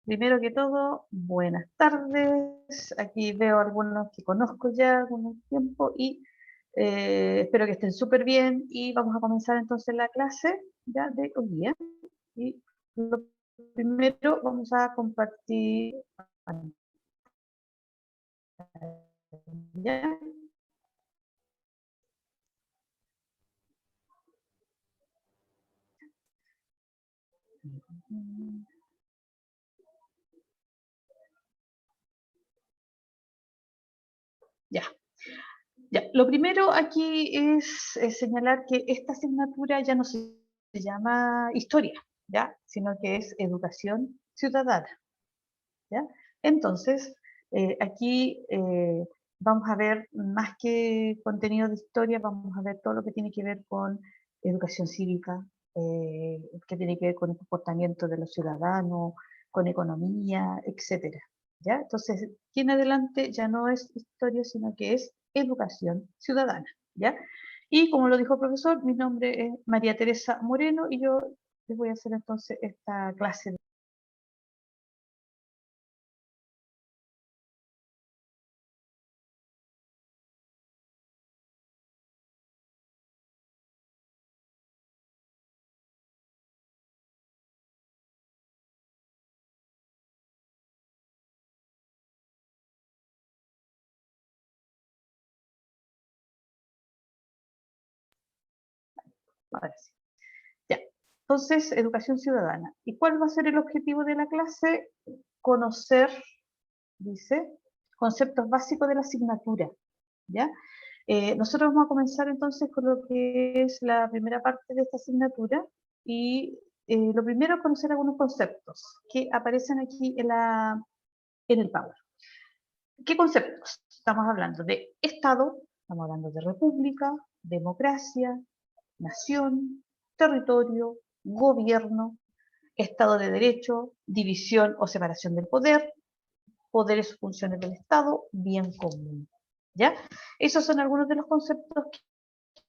Primero que todo, buenas tardes. Aquí veo algunos que conozco ya algunos tiempo y espero que estén súper bien. Y vamos a comenzar entonces la clase ya de hoy día. Y lo primero vamos a compartir pantalla. Ya. Ya, lo primero aquí es señalar que esta asignatura ya no se llama historia, ¿ya? Sino que es educación ciudadana, ¿ya? Entonces, aquí vamos a ver más que contenido de historia, vamos a ver todo lo que tiene que ver con educación cívica, que tiene que ver con el comportamiento de los ciudadanos, con economía, etcétera, ¿ya? Entonces, aquí en adelante ya no es historia, sino que es educación ciudadana, ¿ya? Y como lo dijo el profesor, mi nombre es María Teresa Moreno y yo les voy a hacer entonces esta clase. Ahora sí. Ya. Entonces, educación ciudadana. ¿Y cuál va a ser el objetivo de la clase? Conocer, dice, conceptos básicos de la asignatura, ¿ya? Nosotros vamos a comenzar entonces con lo que es la primera parte de esta asignatura y lo primero es conocer algunos conceptos que aparecen aquí en el Power. ¿Qué conceptos? Estamos hablando de Estado, estamos hablando de república, democracia, nación, territorio, gobierno, Estado de Derecho, división o separación del poder, poderes o funciones del Estado, bien común. ¿Ya? Esos son algunos de los conceptos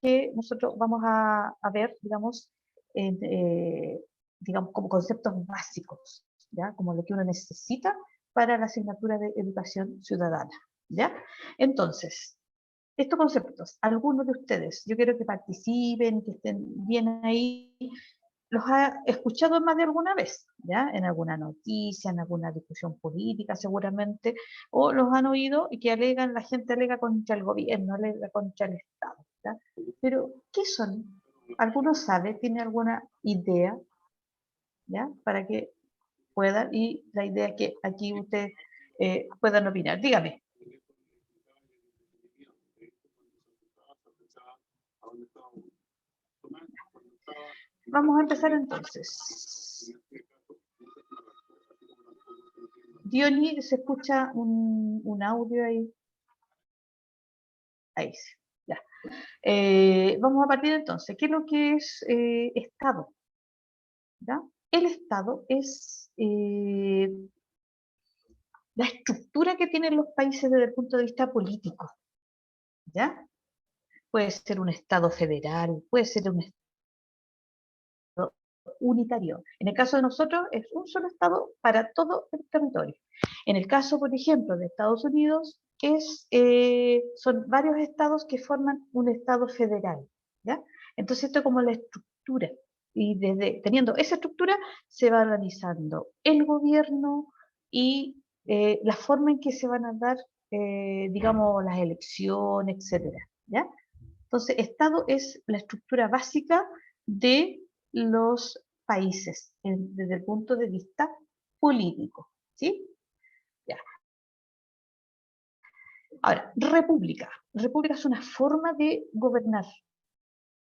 que nosotros vamos a ver, digamos, digamos, como conceptos básicos, ¿ya? Como lo que uno necesita para la asignatura de educación ciudadana. ¿Ya? Entonces, estos conceptos, algunos de ustedes, yo quiero que participen, que estén bien ahí, los ha escuchado más de alguna vez, ¿ya? En alguna noticia, en alguna discusión política seguramente, o los han oído y que alegan, la gente alega contra el gobierno, alega contra el Estado, ¿ya? Pero, ¿qué son? ¿Alguno sabe? ¿Tiene alguna idea? ¿Ya? Para que puedan, y la idea es que aquí ustedes puedan opinar. Dígame. Vamos a empezar entonces. Diony, se escucha un audio ahí. Ahí sí, ya. Vamos a partir entonces. ¿Qué es lo que es Estado? ¿Ya? El Estado es la estructura que tienen los países desde el punto de vista político. ¿Ya? Puede ser un Estado federal, puede ser un unitario. En el caso de nosotros es un solo Estado para todo el territorio. En el caso, por ejemplo, de Estados Unidos, son varios estados que forman un Estado federal. ¿Ya? Entonces esto es como la estructura. Y teniendo esa estructura se va organizando el gobierno y la forma en que se van a dar, digamos, las elecciones, etcétera. ¿Ya? Entonces, Estado es la estructura básica de los países desde el punto de vista político. ¿Sí? Ya. Ahora, república. República es una forma de gobernar.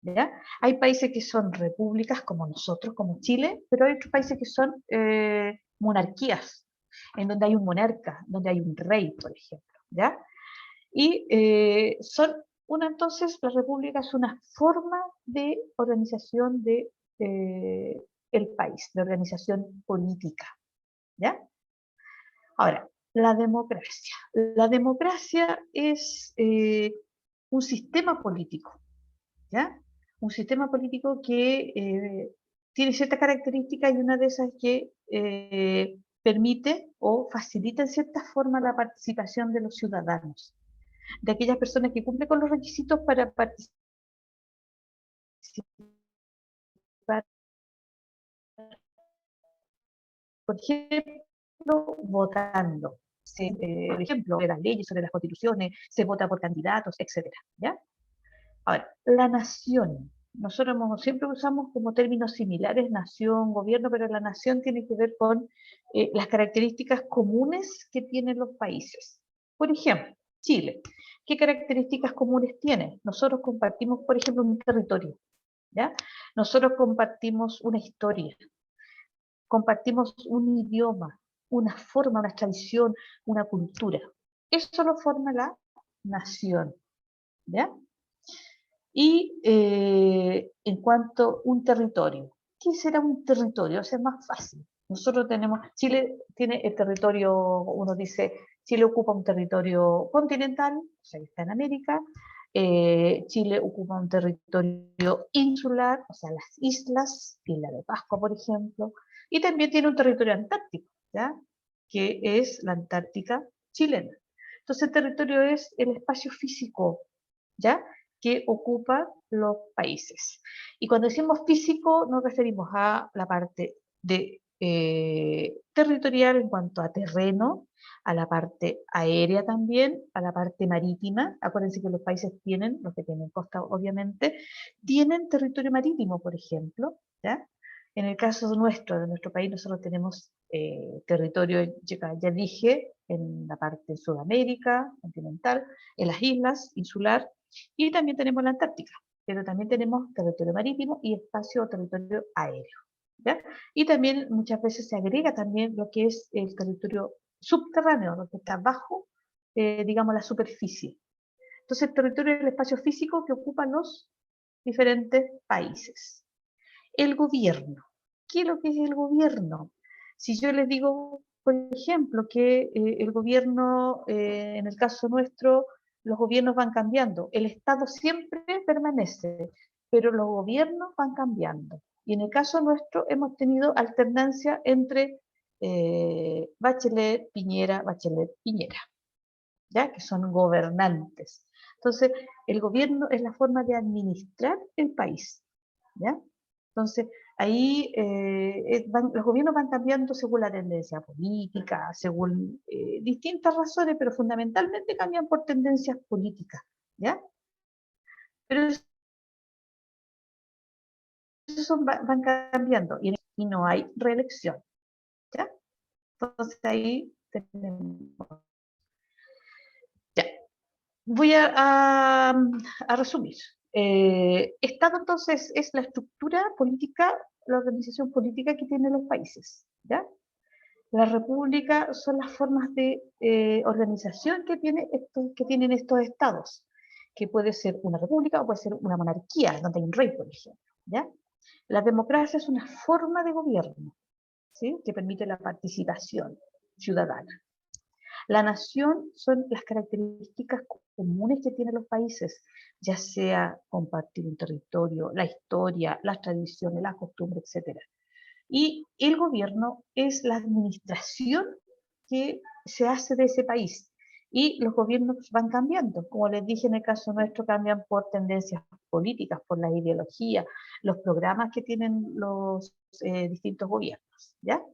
¿Ya? Hay países que son repúblicas como nosotros, como Chile, pero hay otros países que son monarquías, en donde hay un monarca, donde hay un rey, por ejemplo. ¿Ya? Y entonces, la república es una forma de organización de el país, de organización política, ¿ya? Ahora, la democracia. La democracia es un sistema político, ¿ya? Un sistema político que tiene ciertas características y una de esas es que permite o facilita en cierta forma la participación de los ciudadanos, de aquellas personas que cumplen con los requisitos para participar, por ejemplo, votando. Por ejemplo, de las leyes, sobre las constituciones, se vota por candidatos, etcétera, ¿ya? Ahora, la nación. Nosotros siempre usamos como términos similares nación, gobierno, pero la nación tiene que ver con las características comunes que tienen los países. Por ejemplo, Chile. ¿Qué características comunes tiene? Nosotros compartimos, por ejemplo, un territorio, ¿ya? Nosotros compartimos una historia, compartimos un idioma, una forma, una tradición, una cultura. Eso lo forma la nación, ¿ya? Y en cuanto a un territorio, ¿qué será un territorio? O sea, es más fácil. Nosotros tenemos, Chile tiene el territorio, uno dice, Chile ocupa un territorio continental, o sea, está en América. Chile ocupa un territorio insular, o sea, las islas, Isla de Pascua, por ejemplo, y también tiene un territorio antártico, ¿ya? Que es la Antártica chilena. Entonces, el territorio es el espacio físico, ¿ya? Que ocupa los países. Y cuando decimos físico, nos referimos a la parte de, territorial en cuanto a terreno, a la parte aérea también, a la parte marítima. Acuérdense que los países tienen, los que tienen costa obviamente, tienen territorio marítimo, por ejemplo, ¿ya? En el caso nuestro, de nuestro país, nosotros tenemos territorio, ya dije, en la parte de Sudamérica, continental, en las islas, insular, y también tenemos la Antártica, pero también tenemos territorio marítimo y espacio o territorio aéreo, ¿ya? Y también muchas veces se agrega también lo que es el territorio subterráneo, lo que está bajo, digamos, la superficie. Entonces, el territorio es el espacio físico que ocupan los diferentes países. El gobierno. ¿Qué es lo que es el gobierno? Si yo les digo, por ejemplo, que el gobierno, en el caso nuestro, los gobiernos van cambiando, el Estado siempre permanece, pero los gobiernos van cambiando. Y en el caso nuestro hemos tenido alternancia entre Bachelet, Piñera, ¿ya? Que son gobernantes. Entonces, el gobierno es la forma de administrar el país, ¿ya? Entonces, ahí los gobiernos van cambiando según la tendencia política, según distintas razones, pero fundamentalmente cambian por tendencias políticas, ¿ya? Pero eso van cambiando y no hay reelección, ¿ya? Entonces ahí tenemos. Ya. Voy a resumir. Estado entonces es la estructura política, la organización política que tienen los países, ¿ya? La república son las formas de organización que tienen estos estados, que puede ser una república o puede ser una monarquía, donde hay un rey, por ejemplo, ¿ya? La democracia es una forma de gobierno, ¿sí? Que permite la participación ciudadana. La nación son las características comunes que tienen los países, ya sea compartir un territorio, la historia, las tradiciones, las costumbres, etc. Y el gobierno es la administración que se hace de ese país. Y los gobiernos van cambiando. Como les dije, en el caso nuestro cambian por tendencias políticas, por la ideología, los programas que tienen los distintos gobiernos, ¿ya?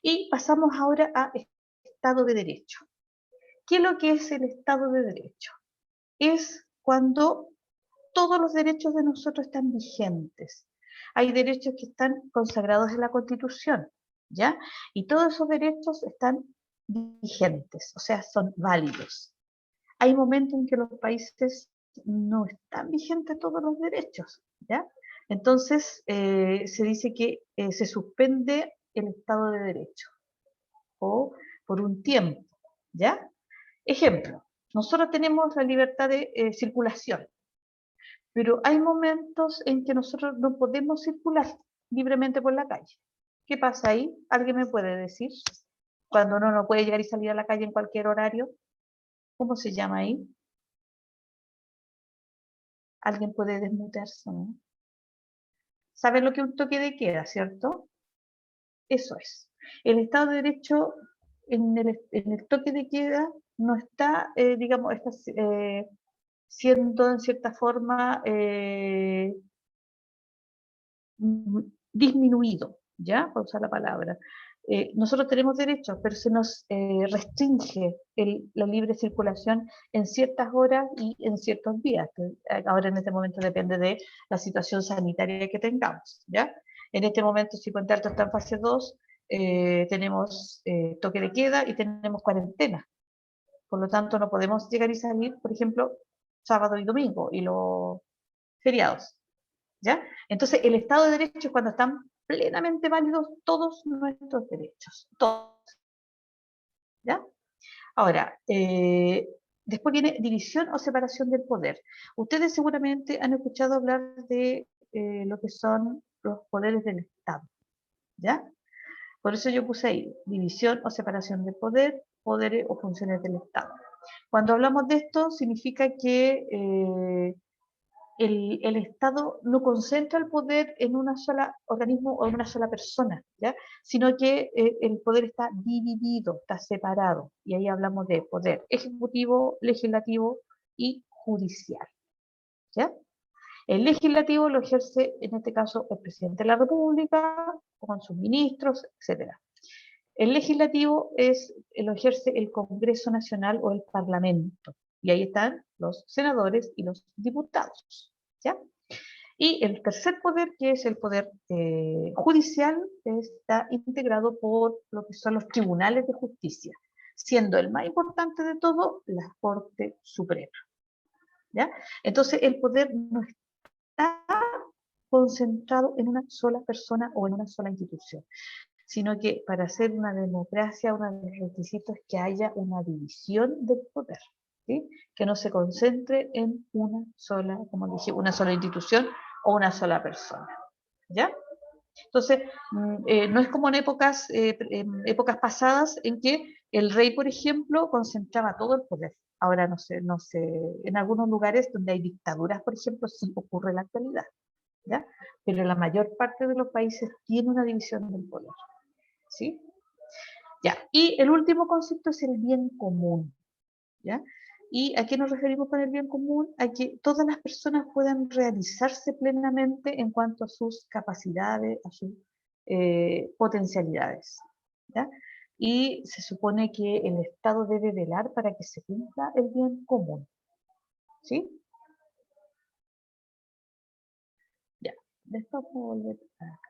Y pasamos ahora a Estado de Derecho. ¿Qué es lo que es el Estado de Derecho? Es cuando todos los derechos de nosotros están vigentes. Hay derechos que están consagrados en la Constitución, ¿ya? Y todos esos derechos están vigentes, o sea, son válidos. Hay momentos en que los países no están vigentes todos los derechos, ¿ya? Entonces, se dice que se suspende el Estado de Derecho o por un tiempo, ¿ya? Ejemplo, nosotros tenemos la libertad de circulación, pero hay momentos en que nosotros no podemos circular libremente por la calle. ¿Qué pasa ahí? ¿Alguien me puede decir? Cuando uno no puede llegar y salir a la calle en cualquier horario, ¿cómo se llama ahí? ¿Alguien puede desmutearse, no? ¿Saben lo que es un toque de queda, cierto? Eso es. El Estado de Derecho en el toque de queda no está, digamos, está siendo en cierta forma disminuido, ¿ya? Por usar la palabra. Nosotros tenemos derechos, pero se nos restringe la libre circulación en ciertas horas y en ciertos días. Ahora en este momento depende de la situación sanitaria que tengamos, ¿ya? En este momento, si Puente Alto está en fase 2, tenemos toque de queda y tenemos cuarentena. Por lo tanto, no podemos llegar y salir, por ejemplo, sábado y domingo y los feriados, ¿ya? Entonces, el Estado de Derecho es cuando están plenamente válidos todos nuestros derechos, todos, ¿ya? Ahora, después viene división o separación del poder. Ustedes seguramente han escuchado hablar de lo que son los poderes del Estado, ¿ya? Por eso yo puse ahí, división o separación del poder, poderes o funciones del Estado. Cuando hablamos de esto, significa que el Estado no concentra el poder en una sola organismo o en una sola persona, ¿ya? Sino que el poder está dividido, está separado. Y ahí hablamos de poder ejecutivo, legislativo y judicial, ¿ya? El legislativo lo ejerce, en este caso, el presidente de la República, con sus ministros, etc. El legislativo lo ejerce el Congreso Nacional o el Parlamento. Y ahí están los senadores y los diputados, ¿ya? Y el tercer poder, que es el poder judicial, está integrado por lo que son los tribunales de justicia, siendo el más importante de todo la Corte Suprema, ¿ya? Entonces el poder no está concentrado en una sola persona o en una sola institución, sino que para hacer una democracia, uno de los requisitos es que haya una división del poder, ¿sí? Que no se concentre en una sola, como dije, una sola institución o una sola persona, ¿ya? Entonces, no es como en épocas pasadas en que el rey, por ejemplo, concentraba todo el poder. Ahora no sé, en algunos lugares donde hay dictaduras, por ejemplo, sí ocurre en la actualidad, ¿ya? Pero la mayor parte de los países tiene una división del poder, ¿sí? Ya, y el último concepto es el bien común, ¿ya? ¿Y a qué nos referimos con el bien común? A que todas las personas puedan realizarse plenamente en cuanto a sus capacidades, a sus potencialidades, ¿ya? Y se supone que el Estado debe velar para que se cumpla el bien común, ¿sí? Ya, después voy a volver acá.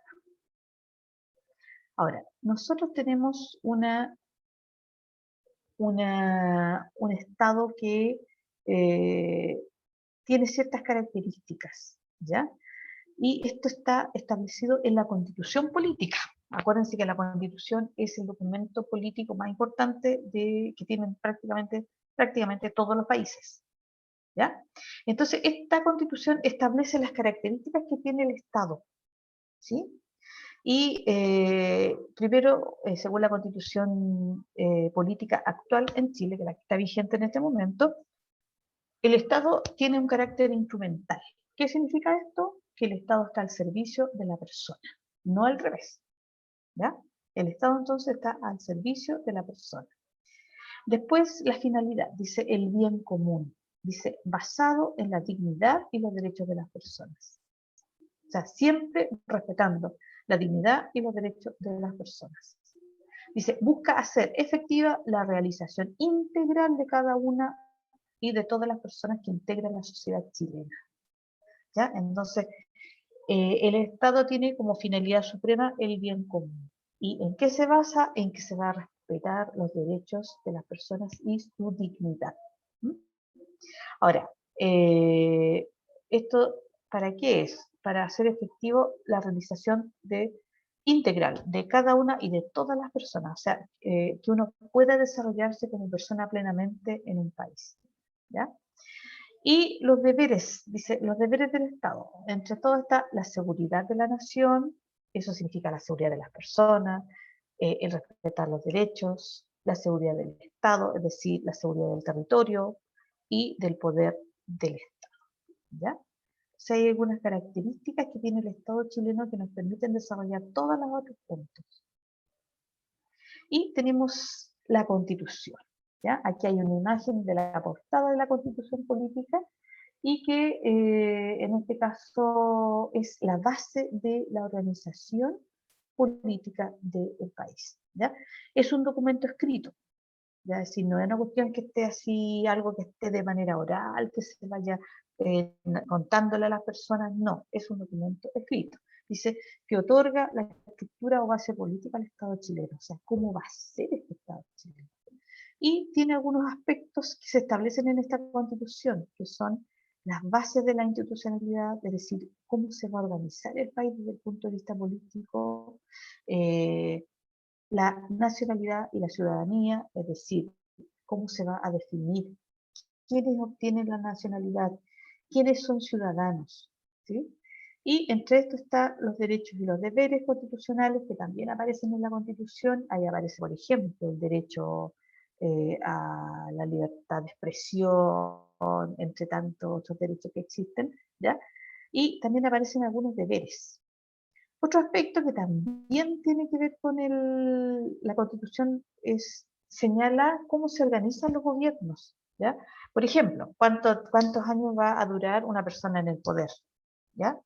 Ahora, nosotros tenemos un Estado que eh, tiene ciertas características, ¿ya? Y esto está establecido en la Constitución Política. Acuérdense que la Constitución es el documento político más importante que tienen prácticamente todos los países, ¿ya? Entonces, esta Constitución establece las características que tiene el Estado, ¿sí? Y primero, según la Constitución política actual en Chile, que es la que está vigente en este momento, el Estado tiene un carácter instrumental. ¿Qué significa esto? Que el Estado está al servicio de la persona, no al revés, ¿ya? El Estado entonces está al servicio de la persona. Después, la finalidad, dice el bien común, dice basado en la dignidad y los derechos de las personas. O sea, siempre respetando la dignidad y los derechos de las personas. Dice, busca hacer efectiva la realización integral de cada una y de todas las personas que integran la sociedad chilena, ¿ya? Entonces, el Estado tiene como finalidad suprema el bien común. ¿Y en qué se basa? En que se va a respetar los derechos de las personas y su dignidad. ¿Mm? Ahora, ¿esto para qué es? Para hacer efectivo la realización integral de cada una y de todas las personas, o sea, que uno pueda desarrollarse como persona plenamente en un país, ¿ya? Y los deberes, dice, los deberes del Estado. Entre todo está la seguridad de la nación, eso significa la seguridad de las personas, el respetar los derechos, la seguridad del Estado, es decir, la seguridad del territorio y del poder del Estado, ¿ya? O sea, hay algunas características que tiene el Estado chileno que nos permiten desarrollar todos los otros puntos. Y tenemos la Constitución, ¿ya? Aquí hay una imagen de la portada de la Constitución política y que en este caso es la base de la organización política del país, ¿ya? Es un documento escrito, ¿ya? Es decir, no es una cuestión que esté así, algo que esté de manera oral, que se vaya contándole a las personas, no, es un documento escrito. Dice que otorga la estructura o base política al Estado chileno, o sea, cómo va a ser este Estado chileno. Y tiene algunos aspectos que se establecen en esta Constitución, que son las bases de la institucionalidad, es decir, cómo se va a organizar el país desde el punto de vista político, la nacionalidad y la ciudadanía, es decir, cómo se va a definir quiénes obtienen la nacionalidad, quiénes son ciudadanos, ¿sí? Y entre esto están los derechos y los deberes constitucionales que también aparecen en la Constitución. Ahí aparece, por ejemplo, el derecho a la libertad de expresión, entre tantos otros derechos que existen, ¿ya? Y también aparecen algunos deberes. Otro aspecto que también tiene que ver con la Constitución es señala cómo se organizan los gobiernos, ¿ya? Por ejemplo, ¿cuántos años va a durar una persona en el poder? ¿Ya?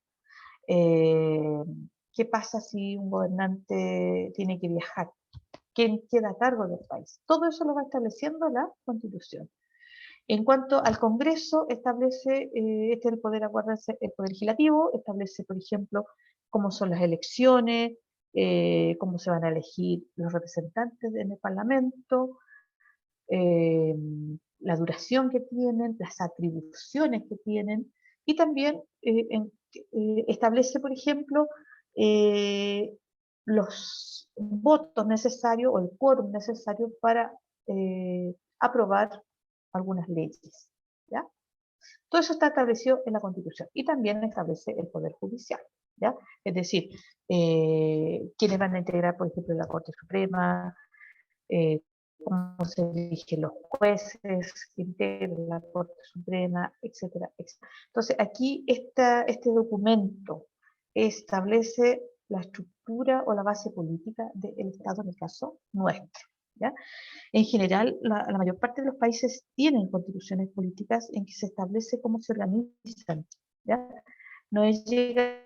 Eh, ¿Qué pasa si un gobernante tiene que viajar? ¿Quién queda a cargo del país? Todo eso lo va estableciendo la Constitución. En cuanto al Congreso, establece, este es el poder, acuérdense, el poder legislativo, establece, por ejemplo, cómo son las elecciones, cómo se van a elegir los representantes en el Parlamento, eh, la duración que tienen, las atribuciones que tienen, y también establece, por ejemplo, eh, los votos necesarios o el quórum necesario para aprobar algunas leyes, ¿ya? Todo eso está establecido en la Constitución y también establece el Poder Judicial, ¿ya? Es decir, quiénes van a integrar, por ejemplo, la Corte Suprema, eh, cómo se eligen los jueces que integran la Corte Suprema, etcétera, etcétera. Entonces, aquí este documento establece la estructura o la base política del Estado, en el caso nuestro, ¿ya? En general, la mayor parte de los países tienen constituciones políticas en que se establece cómo se organizan, ¿ya? No es llegar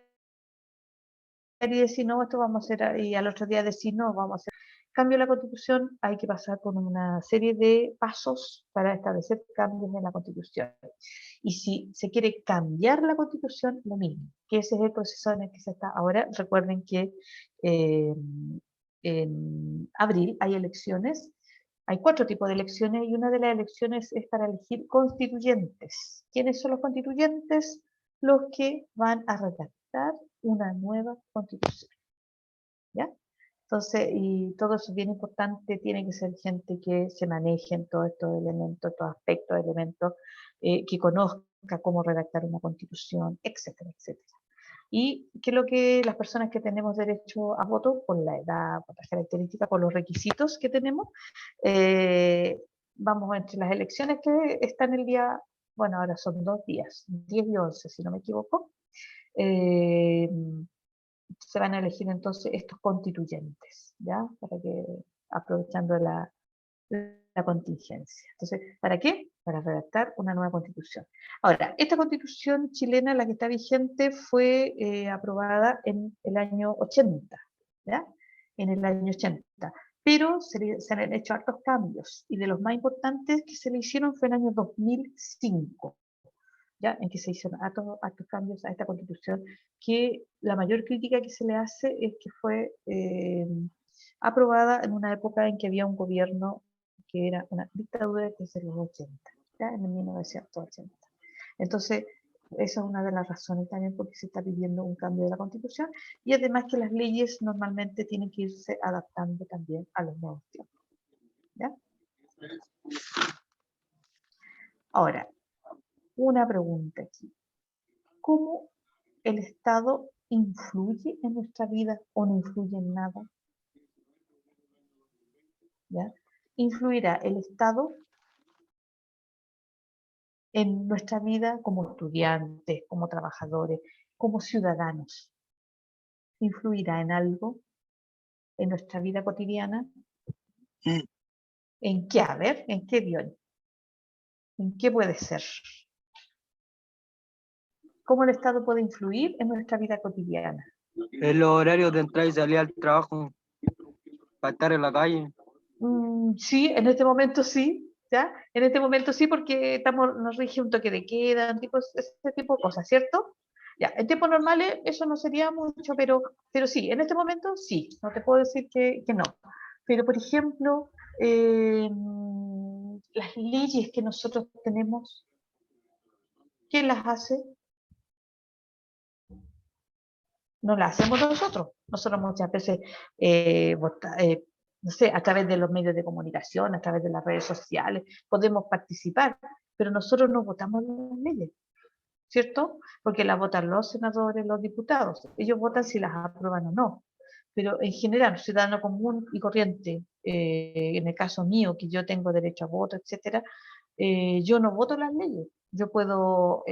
y decir, no, esto vamos a hacer, y al otro día decir, no, vamos a hacer. Cambio la Constitución, hay que pasar por una serie de pasos para establecer cambios en la Constitución. Y si se quiere cambiar la Constitución, lo mismo, que ese es el proceso en el que se está ahora. Recuerden que en abril hay elecciones, hay 4 tipos de elecciones y una de las elecciones es para elegir constituyentes. ¿Quiénes son los constituyentes? Los que van a redactar una nueva constitución, ¿ya? Entonces, y todo eso es bien importante, tiene que ser gente que se maneje en todos estos elementos, estos aspectos, elementos, que conozca cómo redactar una constitución, etcétera, etcétera. Y que lo que las personas que tenemos derecho a voto, por la edad, por las características, por los requisitos que tenemos, eh, vamos entre las elecciones que están el día, bueno, ahora son 2 días, 10 y 11, si no me equivoco, eh, se van a elegir entonces estos constituyentes, ¿ya? Para que, aprovechando la contingencia. Entonces, ¿para qué? Para redactar una nueva constitución. Ahora, esta constitución chilena, la que está vigente, fue aprobada en el año 80, ¿ya? En el año 80. Pero se han hecho hartos cambios, y de los más importantes que se le hicieron fue en el año 2005. ¿Ya? En que se hicieron hartos cambios a esta constitución, que la mayor crítica que se le hace es que fue aprobada en una época en que había un gobierno que era una dictadura desde los 80, ¿ya? En el 1980. Entonces, esa es una de las razones también por qué se está pidiendo un cambio de la constitución, y además que las leyes normalmente tienen que irse adaptando también a los nuevos tiempos, ¿ya? Ahora, una pregunta aquí. ¿Cómo el Estado influye en nuestra vida o no influye en nada? ¿Ya? ¿Influirá el Estado en nuestra vida como estudiantes, como trabajadores, como ciudadanos? ¿Influirá en algo en nuestra vida cotidiana? ¿En qué? A ver, ¿en qué, Dion? ¿En qué puede ser? ¿Cómo el Estado puede influir en nuestra vida cotidiana? En los horarios de entrada y salida al trabajo, para estar en la calle. Sí, en este momento sí, ¿ya? En este momento sí, porque nos rige un toque de queda, ese tipo de cosas, ¿cierto? Ya, en tiempos normales eso no sería mucho, pero sí, en este momento sí, no te puedo decir que no. Pero, por ejemplo, las leyes que nosotros tenemos, ¿quién las hace? No las hacemos nosotros. Nosotros muchas veces, no sé, a través de los medios de comunicación, a través de las redes sociales, podemos participar, pero nosotros no votamos las leyes, ¿cierto? Porque las votan los senadores, los diputados. Ellos votan si las aprueban o no. Pero en general, ciudadano común y corriente, en el caso mío, que yo tengo derecho a voto, etcétera, yo no voto las leyes. Yo puedo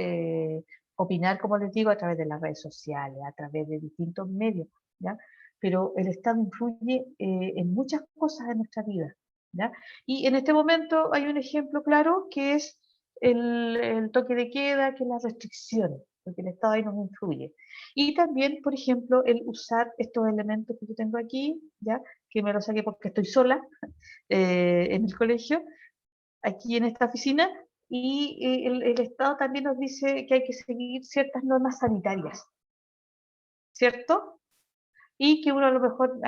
opinar, como les digo, a través de las redes sociales, a través de distintos medios, ¿ya? Pero el Estado influye en muchas cosas en nuestra vida, ¿ya? Y en este momento hay un ejemplo claro que es el toque de queda, que es las restricciones, porque el Estado ahí nos influye. Y también, por ejemplo, el usar estos elementos que yo tengo aquí, ¿ya? Que me los saqué porque estoy sola en el colegio, aquí en esta oficina, y el Estado también nos dice que hay que seguir ciertas normas sanitarias, ¿cierto? Y que uno a lo mejor,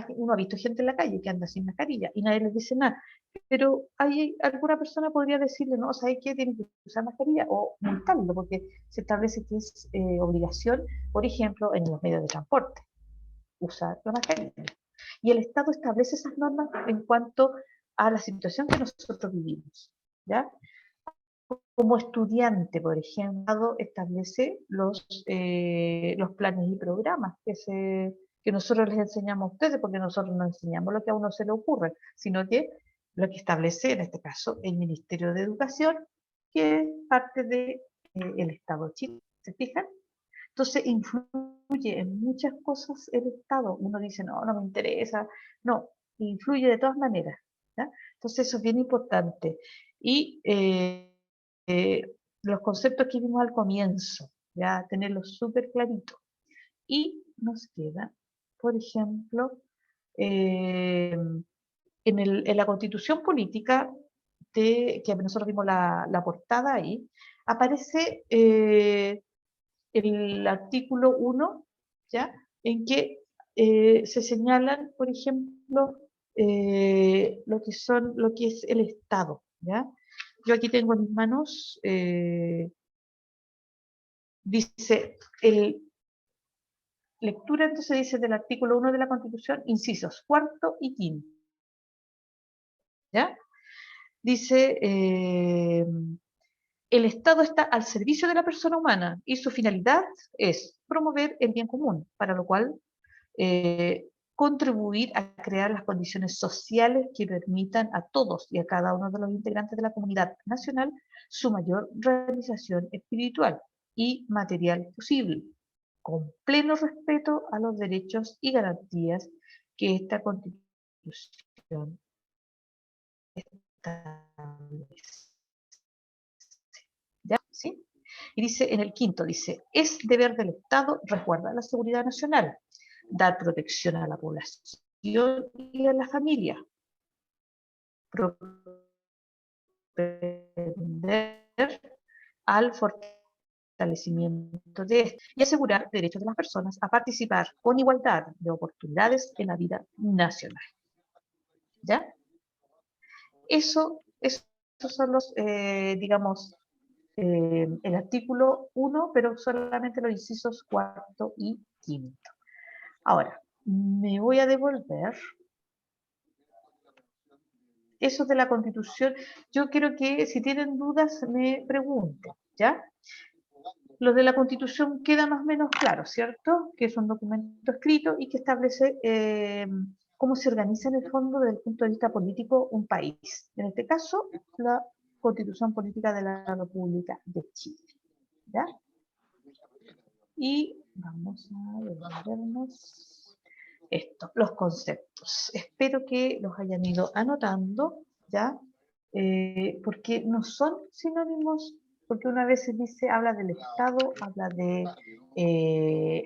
uno ha visto gente en la calle que anda sin mascarilla y nadie les dice nada, pero hay alguna persona podría decirle, no, ¿sabes qué? Tiene que usar mascarilla o multarlo, porque se establece que es obligación, por ejemplo, en los medios de transporte, usar la mascarilla. Y el Estado establece esas normas en cuanto a la situación que nosotros vivimos, ¿ya? Como estudiante, por ejemplo, establece los planes y programas que nosotros les enseñamos a ustedes, porque nosotros no enseñamos lo que a uno se le ocurre, sino que lo que establece, en este caso, el Ministerio de Educación, que es parte del Estado de Chile. ¿Se fijan? Entonces, influye en muchas cosas el Estado. Uno dice, no, no me interesa. No, influye de todas maneras, ¿ya? Entonces, eso es bien importante. Y los conceptos que vimos al comienzo, ya tenerlos súper claritos. Y nos queda, por ejemplo, eh, en la Constitución Política, que nosotros vimos la portada ahí, aparece el artículo 1, ¿ya? En que se señalan, por ejemplo, lo que es el Estado, ¿ya? Yo aquí tengo en mis manos, dice, lectura entonces dice del artículo 1 de la Constitución, incisos cuarto y quinto, ¿ya? Dice, el Estado está al servicio de la persona humana y su finalidad es promover el bien común, para lo cual eh, contribuir a crear las condiciones sociales que permitan a todos y a cada uno de los integrantes de la comunidad nacional su mayor realización espiritual y material posible, con pleno respeto a los derechos y garantías que esta Constitución establece. ¿Ya? ¿Sí? Y dice en el quinto, dice, es deber del Estado resguardar la seguridad nacional, dar protección a la población y a la familia, propender al fortalecimiento de esto y asegurar derechos de las personas a participar con igualdad de oportunidades en la vida nacional. ¿Ya? Esos son los, digamos, el artículo 1, pero solamente los incisos cuarto y quinto. Ahora, me voy a devolver eso de la Constitución. Yo quiero que si tienen dudas me pregunten, ¿ya? Lo de la Constitución queda más o menos claro, ¿cierto? Que es un documento escrito y que establece cómo se organiza en el fondo desde el punto de vista político un país. En este caso, la Constitución Política de la República de Chile, ¿ya? Y vamos a devolvernos. esto, los conceptos. Espero que los hayan ido anotando, ¿ya? Porque no son sinónimos, porque una vez se dice, habla del Estado, habla de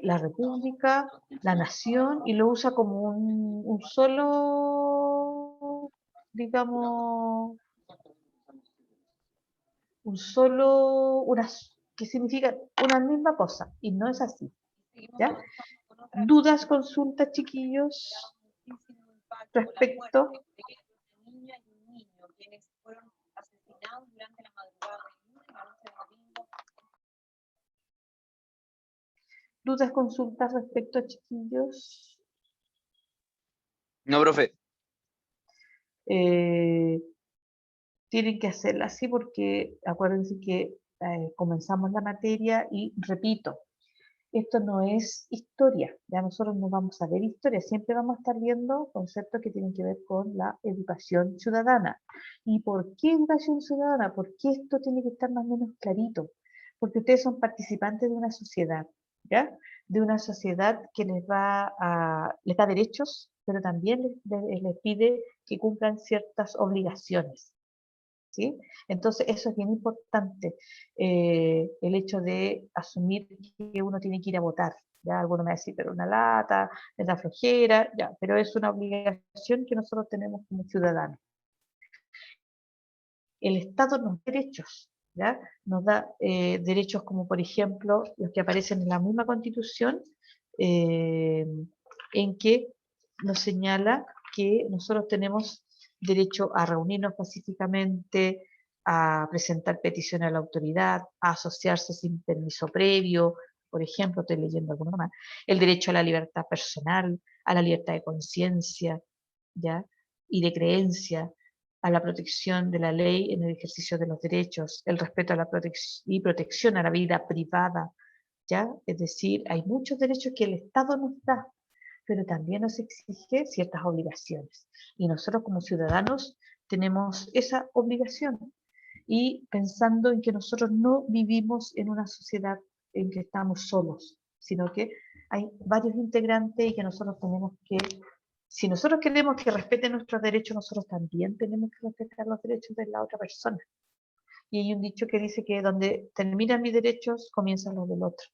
la República, la nación, y lo usa como un solo, digamos, un solo, que significa una misma cosa, y no es así, ¿ya? Dudas, consultas, chiquillos, respecto. Dudas, consultas respecto a chiquillos. No, profe. Tienen que hacerla así porque acuérdense que comenzamos la materia y repito, esto no es historia, ya nosotros no vamos a ver historia, siempre vamos a estar viendo conceptos que tienen que ver con la educación ciudadana. ¿Y por qué educación ciudadana? Porque esto tiene que estar más o menos clarito, porque ustedes son participantes de una sociedad, ¿ya? De una sociedad que les da derechos, pero también les pide que cumplan ciertas obligaciones. ¿Sí? Entonces, eso es bien importante, el hecho de asumir que uno tiene que ir a votar. Ya alguno me va a decir, pero una lata, es la flojera, ya, pero es una obligación que nosotros tenemos como ciudadanos. El Estado nos da derechos, ¿ya? Nos da derechos como, por ejemplo, los que aparecen en la misma Constitución, en que nos señala que nosotros tenemos derecho a reunirnos pacíficamente, a presentar peticiones a la autoridad, a asociarse sin permiso previo, por ejemplo, estoy leyendo alguno más, el derecho a la libertad personal, a la libertad de conciencia, ¿ya? Y de creencia, a la protección de la ley en el ejercicio de los derechos, el respeto a la protección a la vida privada, ¿ya? Es decir, hay muchos derechos que el Estado nos da, pero también nos exige ciertas obligaciones. Y nosotros como ciudadanos tenemos esa obligación. Y pensando en que nosotros no vivimos en una sociedad en que estamos solos, sino que hay varios integrantes y que nosotros tenemos que, si nosotros queremos que respeten nuestros derechos, nosotros también tenemos que respetar los derechos de la otra persona. Y hay un dicho que dice que donde terminan mis derechos, comienzan los del otro.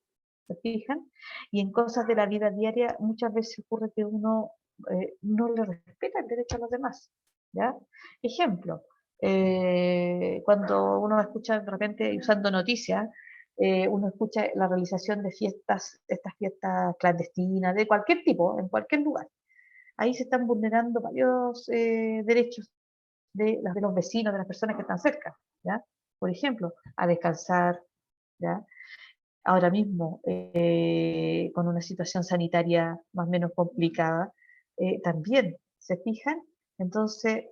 ¿Se fijan? Y en cosas de la vida diaria muchas veces ocurre que uno no le respeta el derecho a los demás. ¿Ya? Ejemplo, cuando uno escucha de repente usando noticias, uno escucha la realización de fiestas, estas fiestas clandestinas, de cualquier tipo, en cualquier lugar. Ahí se están vulnerando varios derechos de los vecinos, de las personas que están cerca, ¿ya? Por ejemplo, a descansar, ¿ya? Ahora mismo, con una situación sanitaria más o menos complicada, también, ¿se fijan? Entonces,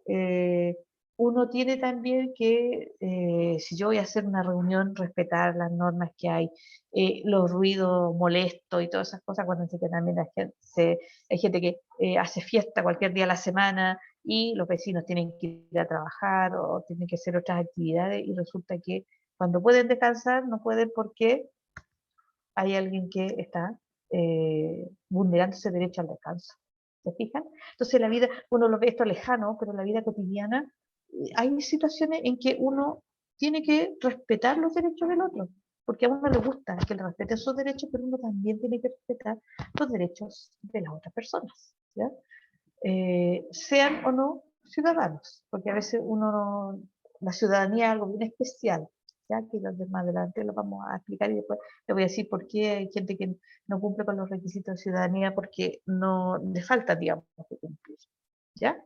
uno tiene también que, si yo voy a hacer una reunión, respetar las normas que hay, los ruidos molestos y todas esas cosas. Acuérdense que también hay gente que hace fiesta cualquier día a la semana y los vecinos tienen que ir a trabajar o tienen que hacer otras actividades y resulta que cuando pueden descansar no pueden porque hay alguien que está vulnerando ese derecho al descanso. ¿Se fijan? Entonces la vida, uno lo ve esto lejano, pero en la vida cotidiana hay situaciones en que uno tiene que respetar los derechos del otro, porque a uno le gusta que le respeten sus derechos, pero uno también tiene que respetar los derechos de las otras personas, ¿ya? Sean o no ciudadanos, porque a veces la ciudadanía es algo bien especial, ya que más adelante lo vamos a explicar y después le voy a decir por qué hay gente que no cumple con los requisitos de ciudadanía porque no le falta, digamos, que cumplir, ¿ya?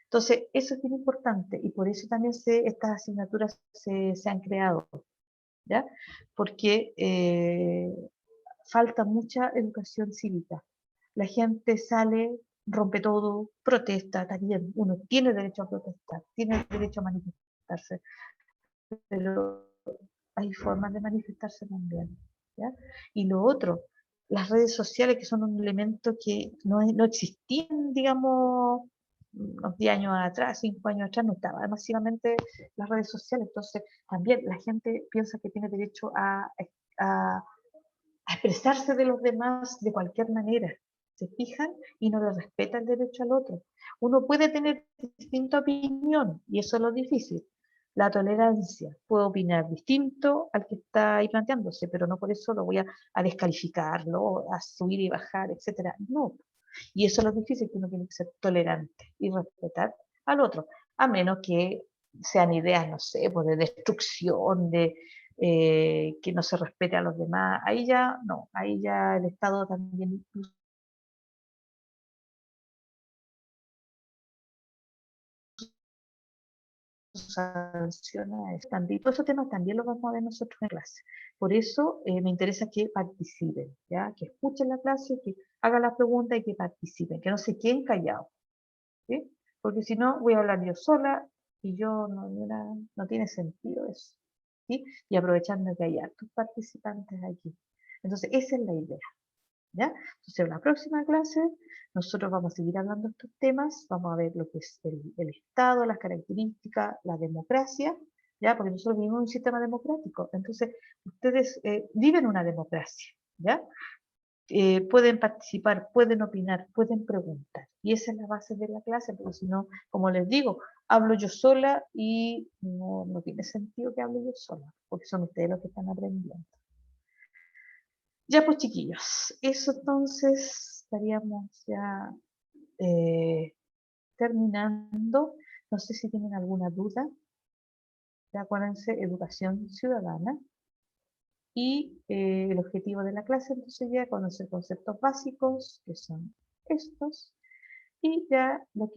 Entonces, eso es bien importante y por eso también estas asignaturas se han creado, ¿ya? Porque falta mucha educación cívica. La gente sale, rompe todo, protesta, está bien, uno tiene derecho a protestar, tiene derecho a manifestarse, pero hay formas de manifestarse también, ¿ya? Y lo otro, las redes sociales que son un elemento que no existían, digamos, unos 10 años atrás, 5 años atrás, no estaban masivamente las redes sociales, entonces también la gente piensa que tiene derecho a expresarse de los demás de cualquier manera, ¿Se fijan? Y no le respeta el derecho al otro. Uno puede tener distinta opinión, y eso es lo difícil. La tolerancia. Puedo opinar distinto al que está ahí planteándose, pero no por eso lo voy a descalificarlo, a subir y bajar, etc. No. Y eso es lo difícil, que uno tiene que ser tolerante y respetar al otro, a menos que sean ideas, no sé, pues de destrucción, de que no se respete a los demás. Ahí ya, no, ahí ya el Estado también sanciona eso. Todos esos temas también los vamos a ver nosotros en clase. Por eso me interesa que participen, ¿ya? Que escuchen la clase, que hagan las preguntas y que participen, que no se queden callados, ¿sí? Porque si no, voy a hablar yo sola y yo no tiene sentido eso, ¿sí? Y aprovechando que hay hartos participantes aquí. Entonces, esa es la idea, ¿ya? Entonces, en la próxima clase, nosotros vamos a seguir hablando de estos temas, vamos a ver lo que es el Estado, las características, la democracia, ¿ya? Porque nosotros vivimos en un sistema democrático, entonces, ustedes viven una democracia, ¿ya? Pueden participar, pueden opinar, pueden preguntar. Y esa es la base de la clase, porque si no, como les digo, hablo yo sola y no tiene sentido que hable yo sola, porque son ustedes los que están aprendiendo. Ya pues chiquillos, eso entonces estaríamos ya terminando. No sé si tienen alguna duda. Ya acuérdense, educación ciudadana. Y el objetivo de la clase entonces ya conocer conceptos básicos, que son estos, y ya lo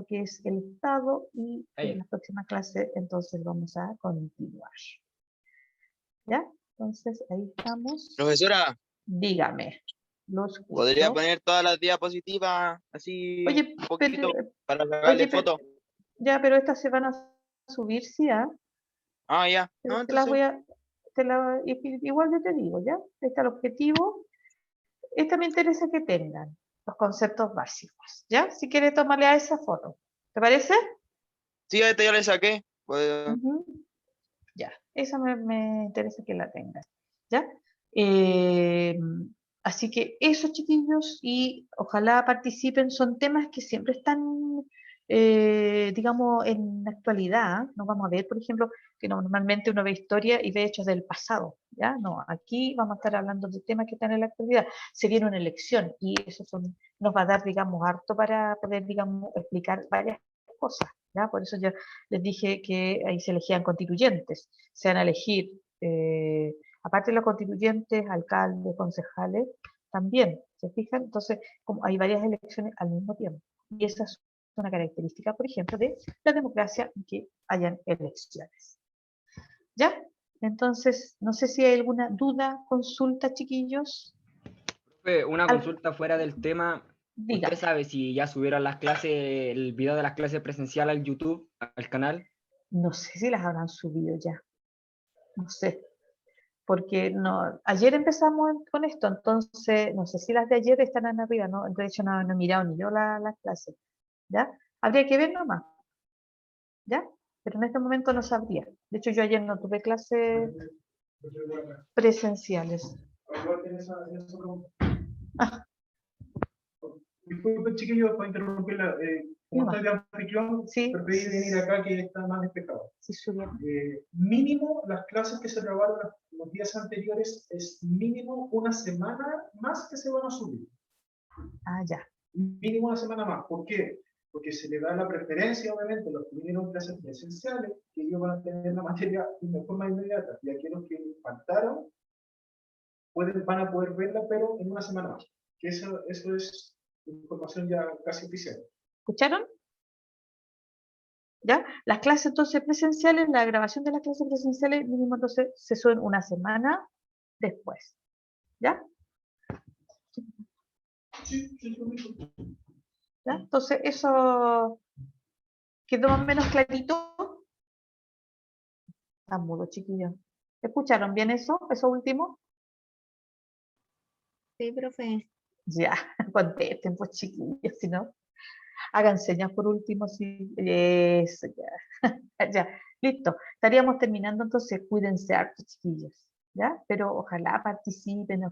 que es el Estado, y en la próxima clase entonces vamos a continuar. ¿Ya? Entonces ahí estamos. Profesora, Dígame, lo ¿podría escucho. poner todas las diapositivas así Oye, un poquito para oye, sacarle foto? ya, pero estas se van a subir, sí, ¿ah? Ah, ya. No, Te las entonces. voy a, igual yo te digo, ¿ya? Este es el objetivo. Esta me interesa que tengan los conceptos básicos, ¿ya? Si quieres tomarle a esa foto. ¿Te parece? Sí, a este ya le saqué. Pues, Ujú. Ya, esa me interesa que la tengan, ¿ya? Eh, Así que eso, chiquillos, y ojalá participen. Son temas que siempre están, digamos, en actualidad. No vamos a ver, por ejemplo, que normalmente uno ve historia y ve hechos del pasado, ¿ya? No, aquí vamos a estar hablando de temas que están en la actualidad. Se viene una elección y eso nos va a dar, digamos, harto para poder, digamos, explicar varias cosas, ¿ya? Por eso yo les dije que ahí se elegían constituyentes. Se van a elegir, aparte de los constituyentes, alcaldes, concejales, también, ¿se fijan? Entonces, como hay varias elecciones al mismo tiempo. Y esa es una característica, por ejemplo, de la democracia, que hayan elecciones. ¿Ya? Entonces, no sé si hay alguna duda, consulta, chiquillos. Una consulta fuera del tema. ¿Usted Dígame. sabe si ya subieron las clases, el video de las clases presenciales al YouTube, al canal? No sé si las habrán subido ya. No sé. Porque no, ayer empezamos con esto, entonces no sé si las de ayer están en arriba, ¿no? De hecho no he mirado ni yo las clases, ¿ya? Habría que ver nomás, ¿ya? Pero en este momento no sabría. De hecho yo ayer no tuve clases presenciales. Ah, Disculpe, chiquillos, para interrumpirla. Como Dime. estoy de anfitrión, Sí, preferí venir acá que está más despejado. sí subieron. Mínimo, las clases que se grabaron los días anteriores es mínimo una semana más que se van a subir. Ah, ya. Mínimo una semana más. ¿Por qué? Porque se le da la preferencia, obviamente, a los que vinieron clases presenciales, que ellos van a tener la materia de forma inmediata. Y aquellos que faltaron van a poder verla, pero en una semana más. Que eso es información ya casi oficial. ¿Escucharon? ¿Ya? Las clases entonces presenciales, la grabación de las clases presenciales, mínimo entonces se suben una semana después. ¿Ya? ¿Ya? Entonces eso quedó más o menos clarito. Está mudo, chiquillos. ¿Escucharon bien eso? ¿Eso último? Sí, profe. Ya, contesten, pues chiquillos, si no. Hagan señas por último, sí. Eso, ya. Ya, listo. Estaríamos terminando, entonces cuídense harto, chiquillos. ¿Ya? Pero ojalá participen,